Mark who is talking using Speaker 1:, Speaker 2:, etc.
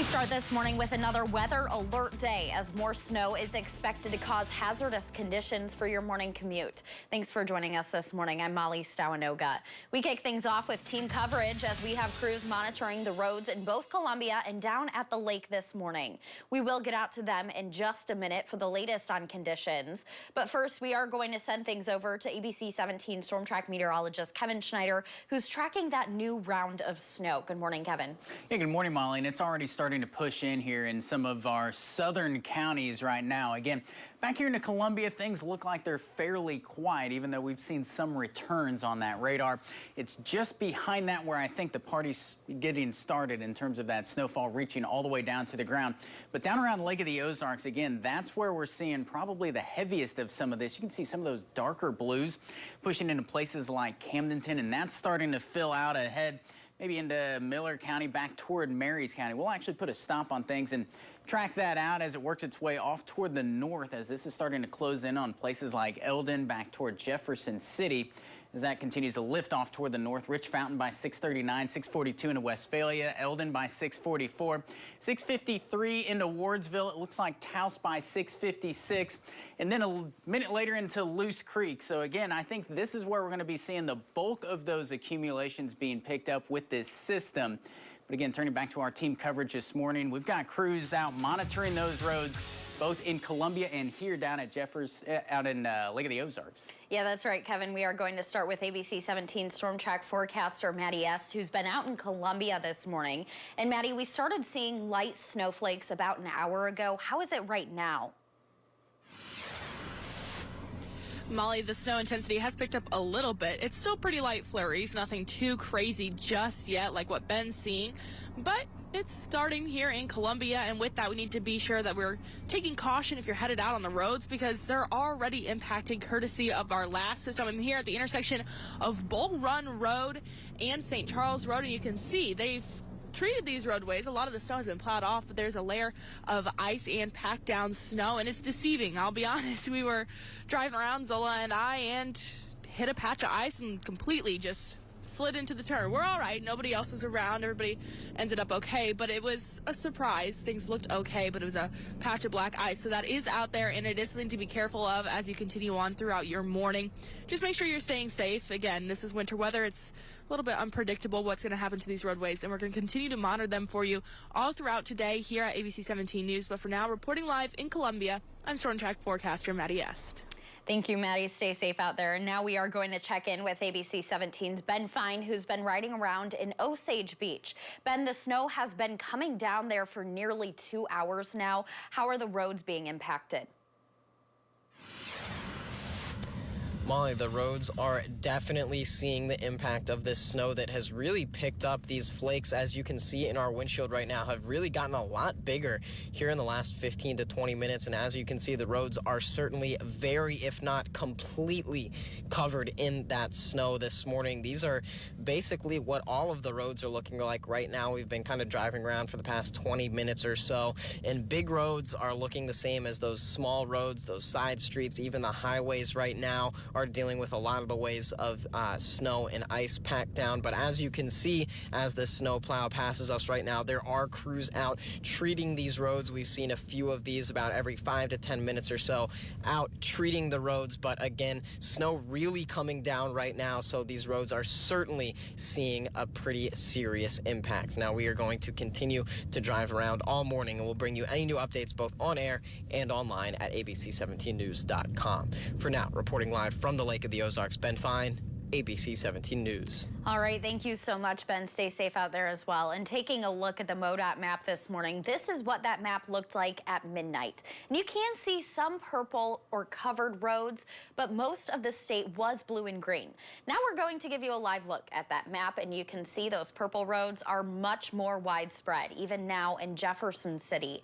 Speaker 1: We start this morning with another weather alert day as more snow is expected to cause hazardous conditions for your morning commute. Thanks for joining us this morning. I'm Molly Stawanoga. We kick things off with team coverage as we have crews monitoring the roads in both Columbia and down at the lake this morning. We will get out to them in just a minute for the latest on conditions. But first, we are going to send things over to ABC 17 Storm Track meteorologist Kevin Schneider, who's tracking that new round of snow. Good morning, Kevin.
Speaker 2: Yeah, good morning, Molly. And it's already starting to push in here in some of our southern counties right now. Again, back here in Columbia, things look like they're fairly quiet, even though we've seen some returns on that radar. It's just behind that where I think the party's getting started in terms of that snowfall reaching all the way down to the ground. But down around the Lake of the Ozarks, again, that's where we're seeing probably the heaviest of some of this. You can see some of those darker blues pushing into places like Camdenton, and that's starting to fill out ahead maybe into Miller County, back toward Marys County. We'll actually put a stop on things and track that out as it works its way off toward the north, as this is starting to close in on places like Eldon, back toward Jefferson City. As that continues to lift off toward the north, Rich Fountain by 639, 642 into Westphalia, Eldon by 644, 653 into Wardsville. It looks like Taos by 656, and then a minute later into Loose Creek. So again, I think this is where we're going to be seeing the bulk of those accumulations being picked up with this system. But again, turning back to our team coverage this morning, we've got crews out monitoring those roads, both in Columbia and here down at out in Lake of the Ozarks.
Speaker 1: Yeah, that's right, Kevin. We are going to start with ABC 17 Storm Track forecaster Maddie Est, who's been out in Columbia this morning. And Maddie, we started seeing light snowflakes about an hour ago. How is it right now?
Speaker 3: Molly, the snow intensity has picked up a little bit. It's still pretty light flurries, nothing too crazy just yet like what Ben's seeing, but it's starting here in Columbia, and with that we need to be sure that we're taking caution if you're headed out on the roads, because they're already impacting courtesy of our last system. I'm here at the intersection of Bull Run Road and St. Charles Road, and you can see they've treated these roadways. A lot of the snow has been plowed off, but there's a layer of ice and packed down snow, and it's deceiving. I'll be honest. We were driving around, Zola and I, and hit a patch of ice and completely just slid into the turn. We're all right. Nobody else was around. Everybody ended up okay, but it was a surprise. Things looked okay, but it was a patch of black ice. So that is out there, and it is something to be careful of as you continue on throughout your morning. Just make sure you're staying safe. Again, this is winter weather. It's a little bit unpredictable what's going to happen to these roadways, and we're going to continue to monitor them for you all throughout today here at ABC 17 News. But for now, reporting live in Columbia, I'm Storm Track forecaster Maddie Est.
Speaker 1: Thank you, Maddie. Stay safe out there. And now we are going to check in with ABC 17's Ben Fine, who's been riding around in Osage Beach. Ben, the snow has been coming down there for nearly 2 hours now. How are the roads being impacted?
Speaker 4: Molly, the roads are definitely seeing the impact of this snow that has really picked up. These flakes, as you can see in our windshield right now, have really gotten a lot bigger here in the last 15 to 20 minutes. And as you can see, the roads are certainly very, if not completely, covered in that snow this morning. These are basically what all of the roads are looking like right now. We've been kind of driving around for the past 20 minutes or so, and big roads are looking the same as those small roads, those side streets. Even the highways right now are dealing with a lot of the ways of snow and ice packed down. But as you can see, as the snow plow passes us right now, there are crews out treating these roads. We've seen a few of these about every 5 to 10 minutes or so out treating the roads. But again, snow really coming down right now, so these roads are certainly seeing a pretty serious impact. Now we are going to continue to drive around all morning, and we'll bring you any new updates both on air and online at abc17news.com. For now, reporting live from the Lake of the Ozarks, Ben Fine, ABC 17 News.
Speaker 1: All right, thank you so much, Ben. Stay safe out there as well. And taking a look at the MoDOT map this morning, this is what that map looked like at midnight. And you can see some purple or covered roads, but most of the state was blue and green. Now we're going to give you a live look at that map, and you can see those purple roads are much more widespread, even now in Jefferson City.